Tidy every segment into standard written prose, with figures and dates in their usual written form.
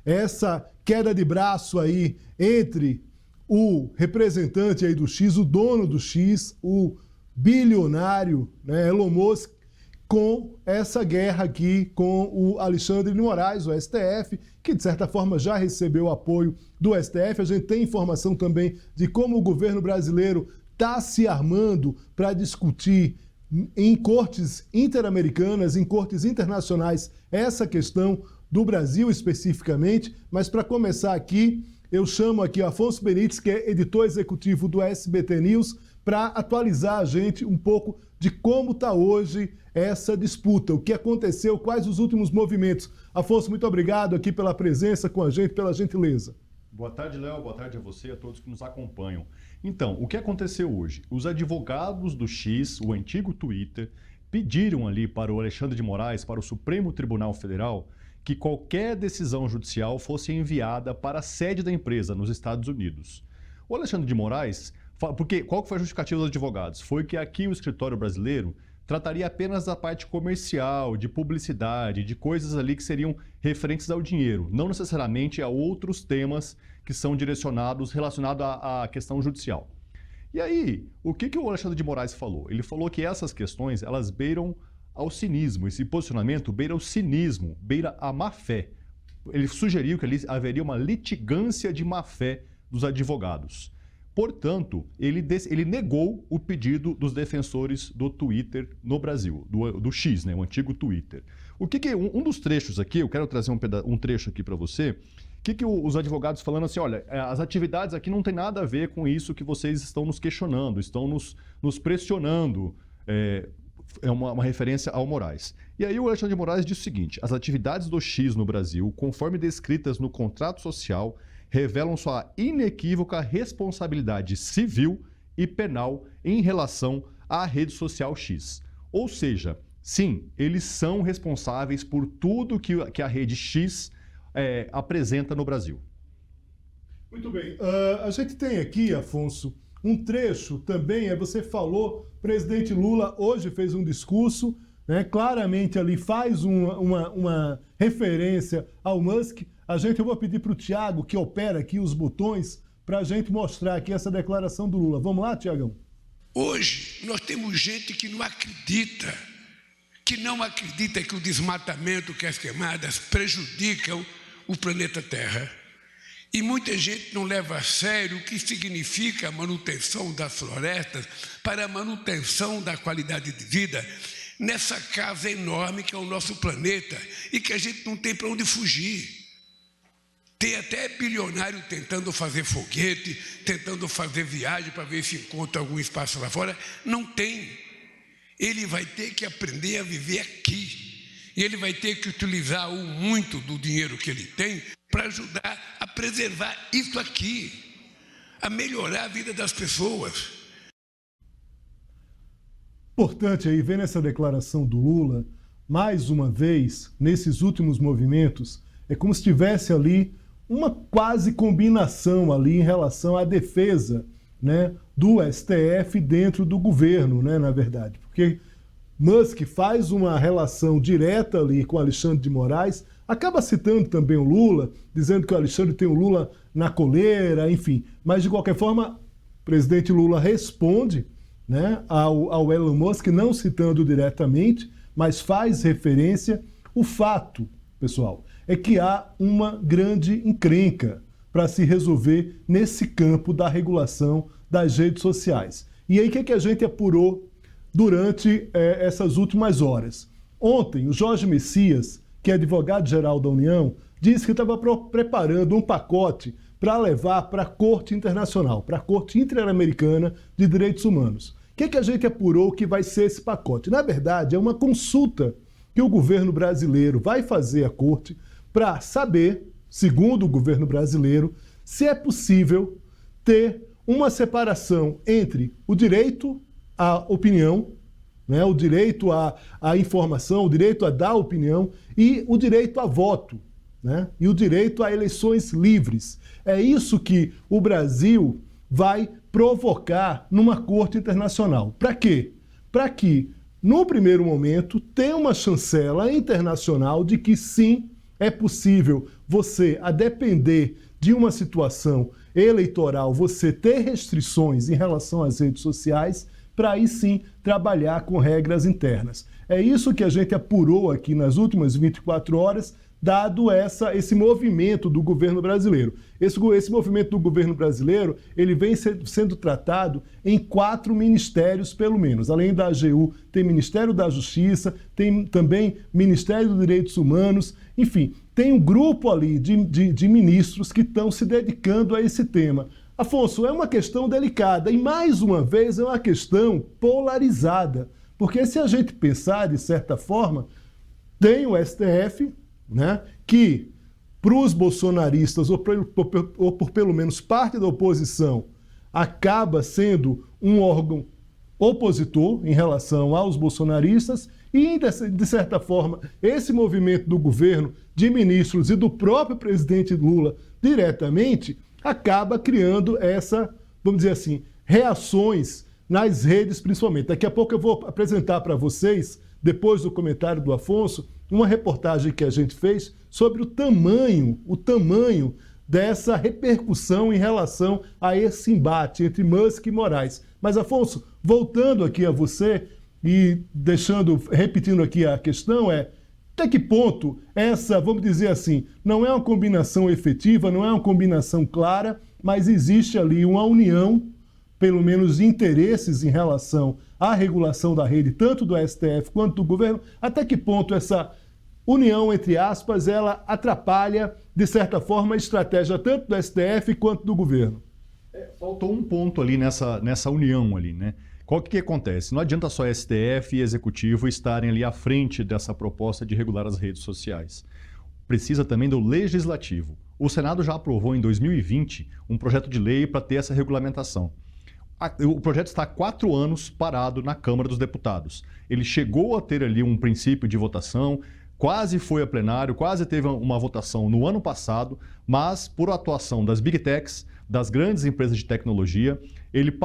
essa queda de braço aí entre o representante aí do X, o dono do X, o bilionário, né, Elon Musk, com essa guerra aqui com o Alexandre de Moraes, o STF, que de certa forma já recebeu apoio do STF. A gente tem informação também de como o governo brasileiro está se armando para discutir em cortes interamericanas, em cortes internacionais, essa questão do Brasil especificamente. Mas para começar aqui, eu chamo aqui Afonso Benites, que é editor executivo do SBT News, para atualizar a gente um pouco de como está hoje essa disputa, o que aconteceu, quais os últimos movimentos. Afonso, muito obrigado aqui pela presença com a gente, pela gentileza. Boa tarde, Léo. Boa tarde a você e a todos que nos acompanham. Então, o que aconteceu hoje? Os advogados do X, o antigo Twitter, pediram ali para o Alexandre de Moraes, para o Supremo Tribunal Federal, que qualquer decisão judicial fosse enviada para a sede da empresa nos Estados Unidos. O Alexandre de Moraes, porque qual que foi a justificativa dos advogados? Foi que aqui o escritório brasileiro trataria apenas da parte comercial, de publicidade, de coisas ali que seriam referentes ao dinheiro, não necessariamente a outros temas que são direcionados, relacionados à questão judicial. E aí, o que o Alexandre de Moraes falou? Ele falou que essas questões, elas beiram ao cinismo. Esse posicionamento beira o cinismo, beira a má-fé. Ele sugeriu que ali haveria uma litigância de má-fé dos advogados. Portanto, ele negou o pedido dos defensores do Twitter no Brasil, do X, né, o antigo Twitter. Um dos trechos aqui, eu quero trazer um trecho aqui para você, os advogados falando assim, olha, as atividades aqui não tem nada a ver com isso que vocês estão nos questionando, estão nos pressionando, é uma referência ao Moraes. E aí o Alexandre de Moraes diz o seguinte: as atividades do X no Brasil, conforme descritas no contrato social, revelam sua inequívoca responsabilidade civil e penal em relação à rede social X. Ou seja, sim, eles são responsáveis por tudo que a rede X apresenta no Brasil. Muito bem. A gente tem aqui, Afonso, um trecho também, você falou, o presidente Lula hoje fez um discurso, né, claramente ali faz uma referência ao Musk. Eu vou pedir para o Tiago, que opera aqui os botões, para a gente mostrar aqui essa declaração do Lula. Vamos lá, Tiagão? Hoje nós temos gente que não acredita que o desmatamento, que as queimadas prejudicam o planeta Terra. E muita gente não leva a sério o que significa a manutenção das florestas para a manutenção da qualidade de vida nessa casa enorme que é o nosso planeta e que a gente não tem para onde fugir. Tem até bilionário tentando fazer foguete, tentando fazer viagem para ver se encontra algum espaço lá fora. Não tem. Ele vai ter que aprender a viver aqui. E ele vai ter que utilizar muito do dinheiro que ele tem para ajudar a preservar isso aqui, a melhorar a vida das pessoas. Importante aí, vendo essa declaração do Lula, mais uma vez, nesses últimos movimentos, é como se tivesse ali uma quase combinação ali em relação à defesa, né, do STF dentro do governo, né, na verdade. Porque Musk faz uma relação direta ali com Alexandre de Moraes, acaba citando também o Lula, dizendo que o Alexandre tem o Lula na coleira, enfim. Mas, de qualquer forma, o presidente Lula responde, né, ao Elon Musk, não citando diretamente, mas faz referência. O fato, pessoal, é que há uma grande encrenca para se resolver nesse campo da regulação das redes sociais. E aí, o que a gente apurou durante essas últimas horas? Ontem, o Jorge Messias, que é advogado-geral da União, disse que estava preparando um pacote para levar para a Corte Internacional, para a Corte Interamericana de Direitos Humanos. O que a gente apurou que vai ser esse pacote? Na verdade, é uma consulta que o governo brasileiro vai fazer à Corte para saber, segundo o governo brasileiro, se é possível ter uma separação entre o direito à opinião, né, o direito à informação, o direito a dar opinião e o direito a voto, né, e o direito a eleições livres. É isso que o Brasil vai provocar numa corte internacional. Para quê? Para que, no primeiro momento, tenha uma chancela internacional de que sim, é possível você, a depender de uma situação eleitoral, você ter restrições em relação às redes sociais, para aí sim trabalhar com regras internas. É isso que a gente apurou aqui nas últimas 24 horas, dado esse movimento do governo brasileiro. Esse movimento do governo brasileiro, ele vem sendo tratado em 4 ministérios, pelo menos. Além da AGU, tem Ministério da Justiça, tem também Ministério dos Direitos Humanos, enfim, tem um grupo ali de ministros que estão se dedicando a esse tema. Afonso, é uma questão delicada e, mais uma vez, é uma questão polarizada. Porque se a gente pensar, de certa forma, tem o STF, né, que para os bolsonaristas, ou por pelo menos parte da oposição, acaba sendo um órgão opositor em relação aos bolsonaristas e, de certa forma, esse movimento do governo, de ministros e do próprio presidente Lula diretamente, acaba criando vamos dizer assim, reações nas redes principalmente. Daqui a pouco eu vou apresentar para vocês, depois do comentário do Afonso, uma reportagem que a gente fez sobre o tamanho dessa repercussão em relação a esse embate entre Musk e Moraes. Mas, Afonso, voltando aqui a você e repetindo aqui a questão, até que ponto essa, vamos dizer assim, não é uma combinação efetiva, não é uma combinação clara, mas existe ali uma união, pelo menos de interesses em relação à regulação da rede, tanto do STF quanto do governo, até que ponto essa união, entre aspas, ela atrapalha, de certa forma, a estratégia tanto do STF quanto do governo? Faltou um ponto ali nessa união ali, né? Qual que acontece? Não adianta só STF e Executivo estarem ali à frente dessa proposta de regular as redes sociais. Precisa também do Legislativo. O Senado já aprovou em 2020 um projeto de lei para ter essa regulamentação. O projeto está há 4 anos parado na Câmara dos Deputados. Ele chegou a ter ali um princípio de votação, quase foi a plenário, quase teve uma votação no ano passado, mas por atuação das Big Techs, das grandes empresas de tecnologia, ele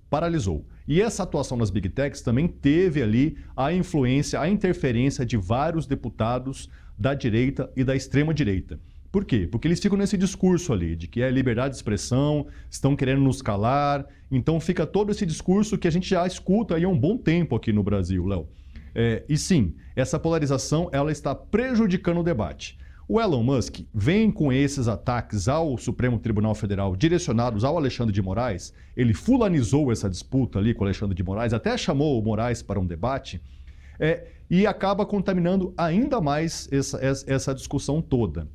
paralisou. E essa atuação das Big Techs também teve ali a influência, a interferência de vários deputados da direita e da extrema-direita. Por quê? Porque eles ficam nesse discurso ali, de que é liberdade de expressão, estão querendo nos calar. Então fica todo esse discurso que a gente já escuta aí há um bom tempo aqui no Brasil, Léo. E sim, essa polarização ela está prejudicando o debate. O Elon Musk vem com esses ataques ao Supremo Tribunal Federal direcionados ao Alexandre de Moraes. Ele fulanizou essa disputa ali com o Alexandre de Moraes, até chamou o Moraes para um debate, e acaba contaminando ainda mais essa discussão toda.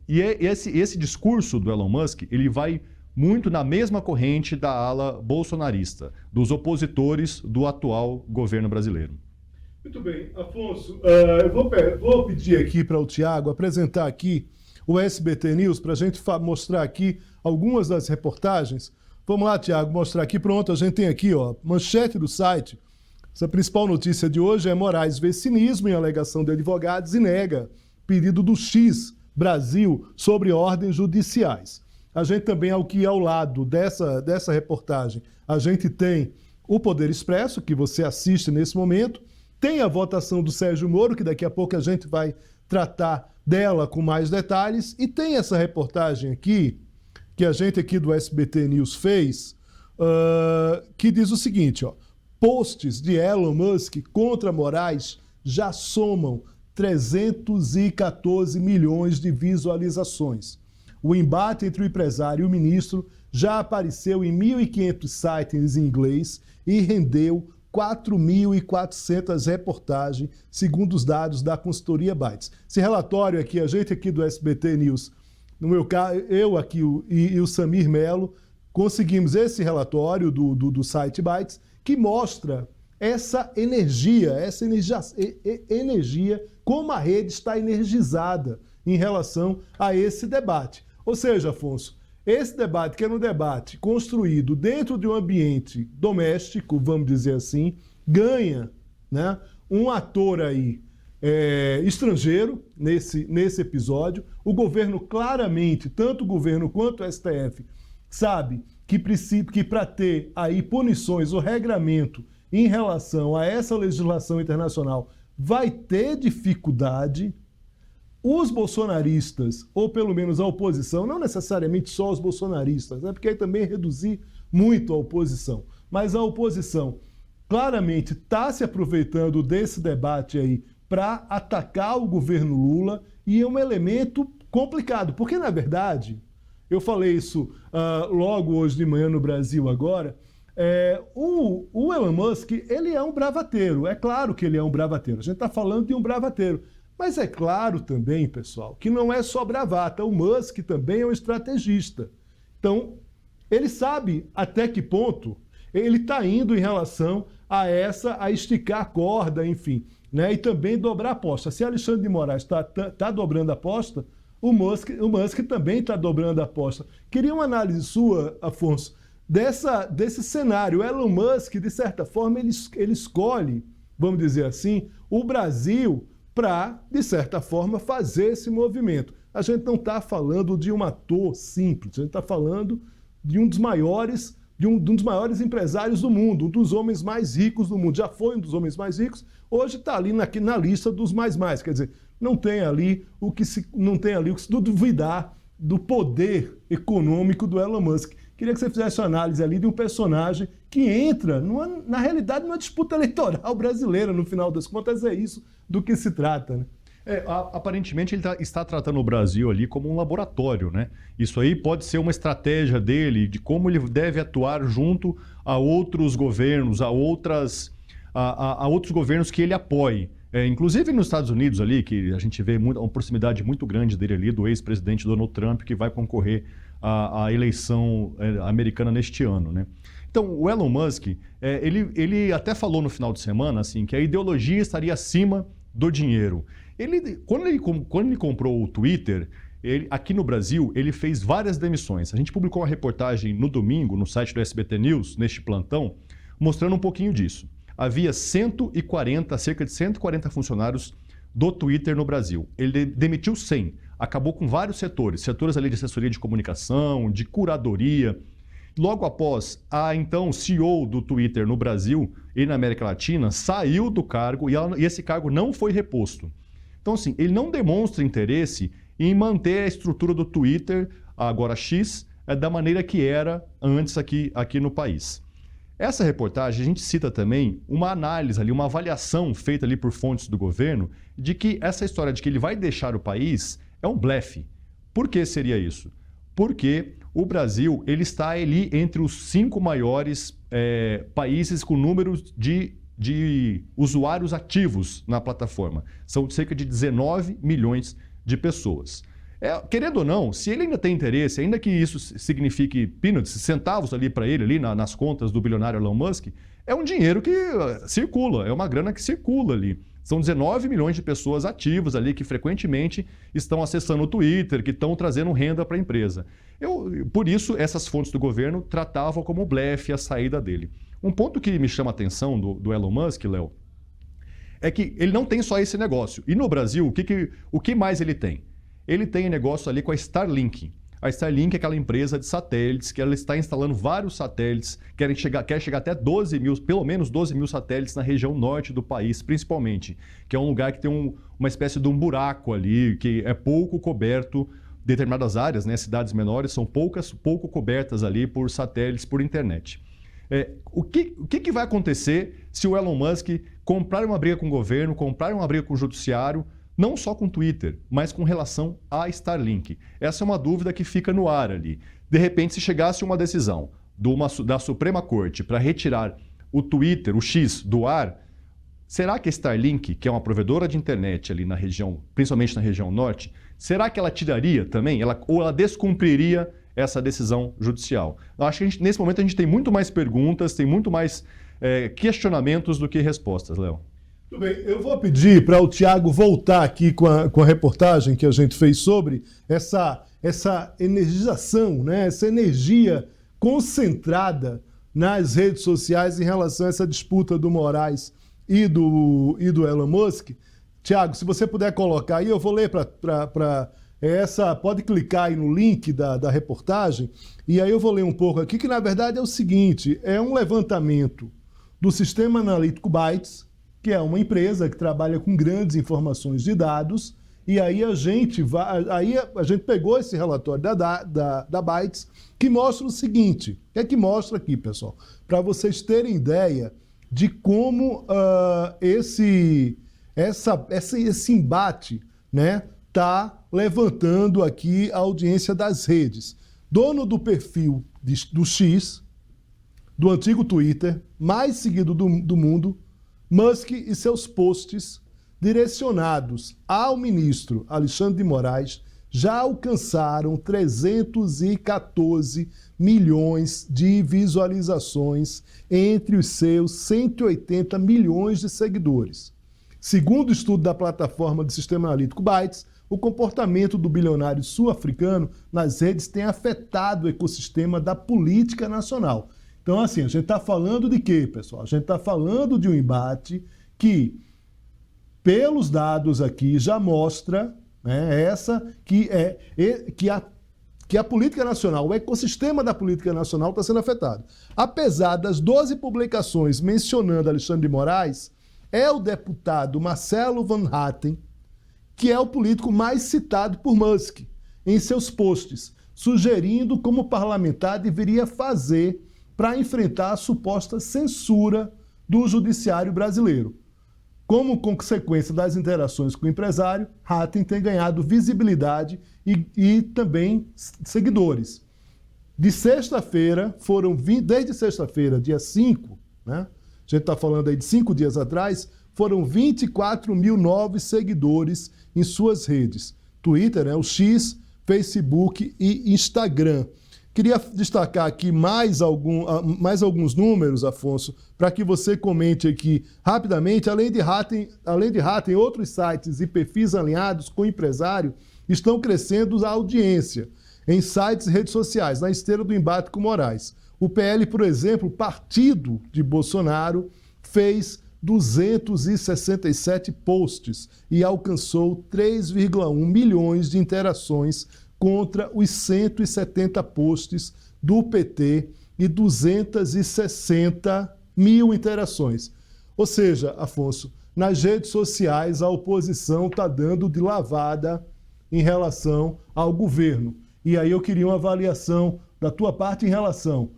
Esse discurso do Elon Musk, ele vai muito na mesma corrente da ala bolsonarista, dos opositores do atual governo brasileiro. Muito bem, Afonso, eu vou pedir aqui para o Tiago apresentar aqui o SBT News para a gente mostrar aqui algumas das reportagens. Vamos lá, Tiago, mostrar aqui. Pronto, a gente tem aqui, ó, manchete do site. Essa principal notícia de hoje é: Moraes vê cinismo em alegação de advogados e nega pedido do X Brasil sobre ordens judiciais. A gente também, ao lado dessa reportagem, a gente tem o Poder Expresso, que você assiste nesse momento, tem a votação do Sérgio Moro, que daqui a pouco a gente vai tratar dela com mais detalhes, e tem essa reportagem aqui, que a gente aqui do SBT News fez, que diz o seguinte, ó: posts de Elon Musk contra Moraes já somam 314 milhões de visualizações. O embate entre o empresário e o ministro já apareceu em 1.500 sites em inglês e rendeu 4.400 reportagens, segundo os dados da consultoria Bytes. Esse relatório aqui, a gente aqui do SBT News, no meu caso, eu aqui e o Samir Melo, conseguimos esse relatório do site Bytes, que mostra essa energia, como a rede está energizada em relação a esse debate. Ou seja, Afonso, esse debate, que era um debate construído dentro de um ambiente doméstico, vamos dizer assim, ganha, né, um ator aí estrangeiro nesse episódio. O governo claramente, tanto o governo quanto o STF, sabe que para ter aí punições ou regramento em relação a essa legislação internacional vai ter dificuldade, os bolsonaristas, ou pelo menos a oposição, não necessariamente só os bolsonaristas, né? Porque aí também reduzir muito a oposição, mas a oposição claramente está se aproveitando desse debate aí para atacar o governo Lula, e é um elemento complicado, porque na verdade, eu falei isso logo hoje de manhã no Brasil Agora, o Elon Musk, ele é um bravateiro, é claro que ele é um bravateiro, a gente está falando de um bravateiro, mas é claro também, pessoal, que não é só bravata, o Musk também é um estrategista. Então, ele sabe até que ponto ele está indo em relação a esticar a corda, enfim, né? E também dobrar a aposta. Se Alexandre de Moraes está dobrando a aposta, o Musk também está dobrando a aposta. Queria uma análise sua, Afonso, desse cenário. O Elon Musk, de certa forma, ele escolhe, vamos dizer assim, o Brasil para, de certa forma, fazer esse movimento. A gente não está falando de um ator simples, a gente está falando de um dos maiores empresários do mundo, um dos homens mais ricos do mundo. Já foi um dos homens mais ricos, hoje está ali na lista dos mais. Quer dizer, não tem ali o que se duvidar do poder econômico do Elon Musk. Queria que você fizesse uma análise ali de um personagem que entra, na realidade, numa disputa eleitoral brasileira, no final das contas, é isso do que se trata, né? Aparentemente ele está tratando o Brasil ali como um laboratório, né? Isso aí pode ser uma estratégia dele, de como ele deve atuar junto a outros governos, a outros governos que ele apoie. Inclusive nos Estados Unidos ali, que a gente vê uma proximidade muito grande dele ali, do ex-presidente Donald Trump, que vai concorrer à eleição americana neste ano, né? Então, o Elon Musk, ele até falou no final de semana assim, que a ideologia estaria acima do dinheiro. Quando ele comprou o Twitter, aqui no Brasil, ele fez várias demissões. A gente publicou uma reportagem no domingo, no site do SBT News, neste plantão, mostrando um pouquinho disso. Havia cerca de 140 funcionários do Twitter no Brasil. Ele demitiu 100, acabou com vários setores ali de assessoria de comunicação, de curadoria. Logo após, a então CEO do Twitter no Brasil e na América Latina saiu do cargo e esse cargo não foi reposto. Então, assim, ele não demonstra interesse em manter a estrutura do Twitter, agora X, da maneira que era antes aqui no país. Essa reportagem, a gente cita também uma análise ali, uma avaliação feita ali por fontes do governo de que essa história de que ele vai deixar o país é um blefe. Por que seria isso? Porque o Brasil ele está ali entre os 5 maiores países com números de usuários ativos na plataforma. São cerca de 19 milhões de pessoas. Querendo ou não, se ele ainda tem interesse, ainda que isso signifique peanuts, centavos ali para ele, ali nas contas do bilionário Elon Musk, é um dinheiro que circula, é uma grana que circula ali. São 19 milhões de pessoas ativas ali que frequentemente estão acessando o Twitter, que estão trazendo renda para a empresa. Por isso, essas fontes do governo tratavam como blefe a saída dele. Um ponto que me chama a atenção do Elon Musk, Léo, é que ele não tem só esse negócio. E no Brasil, o que mais ele tem? Ele tem negócio ali com a Starlink. A Starlink é aquela empresa de satélites que ela está instalando vários satélites, quer chegar até 12 mil, pelo menos 12 mil satélites na região norte do país, principalmente, que é um lugar que tem uma espécie de um buraco ali, que é pouco coberto, determinadas áreas, né, cidades menores, são pouco cobertas ali por satélites, por internet. O que vai acontecer se o Elon Musk comprar uma briga com o governo, comprar uma briga com o judiciário, não só com o Twitter, mas com relação à Starlink? Essa é uma dúvida que fica no ar ali. De repente, se chegasse uma decisão da Suprema Corte para retirar o Twitter, o X, do ar, será que a Starlink, que é uma provedora de internet ali na região, principalmente na região norte, será que ela tiraria também? Ou ela descumpriria essa decisão judicial? Eu acho que nesse momento a gente tem muito mais perguntas, tem muito mais questionamentos do que respostas, Léo. Tudo bem, eu vou pedir para o Tiago voltar aqui com a reportagem que a gente fez sobre essa energização, né? Essa energia concentrada nas redes sociais em relação a essa disputa do Moraes e do Elon Musk. Tiago, se você puder colocar aí, eu vou ler para essa, pode clicar aí no link da reportagem, e aí eu vou ler um pouco aqui, que na verdade é o seguinte, é um levantamento do Sistema Analítico Bytes, que é uma empresa que trabalha com grandes informações de dados E aí a gente pegou esse relatório da Bytes, que mostra o seguinte. O que é que mostra aqui, pessoal? Para vocês terem ideia de como esse embate, né, tá levantando aqui a audiência das redes. Dono do perfil do X, do antigo Twitter, mais seguido do mundo, Musk e seus posts direcionados ao ministro Alexandre de Moraes já alcançaram 314 milhões de visualizações entre os seus 180 milhões de seguidores. Segundo o estudo da plataforma do sistema analítico Bytes, o comportamento do bilionário sul-africano nas redes tem afetado o ecossistema da política nacional. Então, assim, a gente está falando de quê, pessoal? A gente está falando de um embate que, pelos dados aqui, já mostra, né, que a política nacional, o ecossistema da política nacional está sendo afetado. Apesar das 12 publicações mencionando Alexandre de Moraes, é o deputado Marcelo Van Hatten, que é o político mais citado por Musk em seus posts, sugerindo como o parlamentar deveria fazer para enfrentar a suposta censura do judiciário brasileiro. Como consequência das interações com o empresário, Hatten tem ganhado visibilidade e também seguidores. De sexta-feira, desde sexta-feira, dia 5, né? A gente está falando aí de 5 dias atrás, foram 24 mil novos seguidores em suas redes. Twitter, né, o X, Facebook e Instagram. Queria destacar aqui mais alguns números, Afonso, para que você comente aqui rapidamente. Além de Hatten, outros sites e perfis alinhados com o empresário estão crescendo a audiência em sites e redes sociais, na esteira do embate com Moraes. O PL, por exemplo, partido de Bolsonaro, fez 267 posts e alcançou 3,1 milhões de interações contra os 170 posts do PT e 260 mil interações. Ou seja, Afonso, nas redes sociais a oposição está dando de lavada em relação ao governo. E aí eu queria uma avaliação da tua parte em relação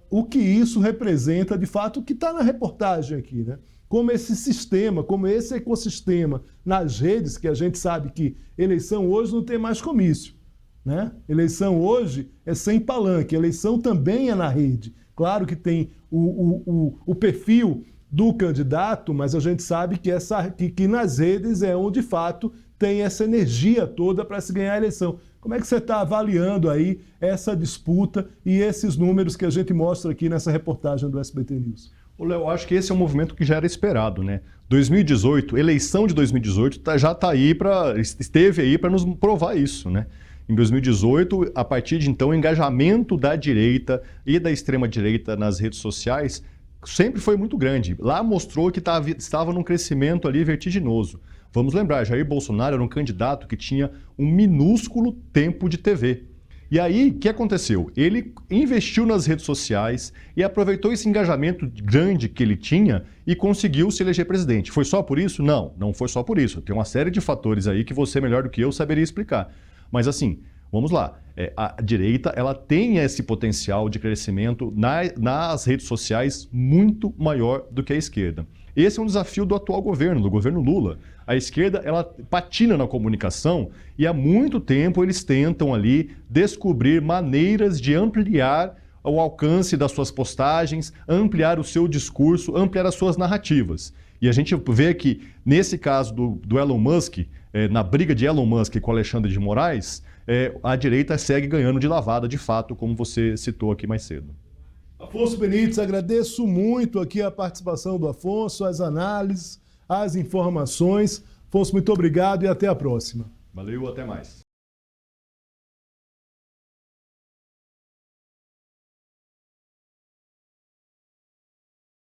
o que isso representa, de fato, o que está na reportagem aqui, né? Como esse sistema, como esse ecossistema nas redes, que a gente sabe que eleição hoje não tem mais comício, né? Eleição hoje é sem palanque, eleição também é na rede. Claro que tem o perfil do candidato, mas a gente sabe que nas redes é onde, de fato, tem essa energia toda para se ganhar a eleição. Como é que você está avaliando aí essa disputa e esses números que a gente mostra aqui nessa reportagem do SBT News? Léo, acho que esse é um movimento que já era esperado, né? 2018, eleição de 2018 já esteve aí para nos provar isso, né? Em 2018, a partir de então, o engajamento da direita e da extrema-direita nas redes sociais sempre foi muito grande. Lá mostrou que estava num crescimento ali vertiginoso. Vamos lembrar, Jair Bolsonaro era um candidato que tinha um minúsculo tempo de TV. E aí, o que aconteceu? Ele investiu nas redes sociais e aproveitou esse engajamento grande que ele tinha e conseguiu se eleger presidente. Foi só por isso? Não, não foi só por isso. Tem uma série de fatores aí que você, melhor do que eu, saberia explicar. Mas assim, vamos lá. A direita ela tem esse potencial de crescimento nas redes sociais muito maior do que a esquerda. Esse é um desafio do atual governo, do governo Lula. A esquerda ela patina na comunicação e há muito tempo eles tentam ali descobrir maneiras de ampliar o alcance das suas postagens, ampliar o seu discurso, ampliar as suas narrativas. E a gente vê que, nesse caso do Elon Musk, na briga de Elon Musk com Alexandre de Moraes, a direita segue ganhando de lavada, de fato, como você citou aqui mais cedo. Afonso Benites, agradeço muito aqui a participação do Afonso, as análises, as informações. Afonso, muito obrigado e até a próxima. Valeu, até mais.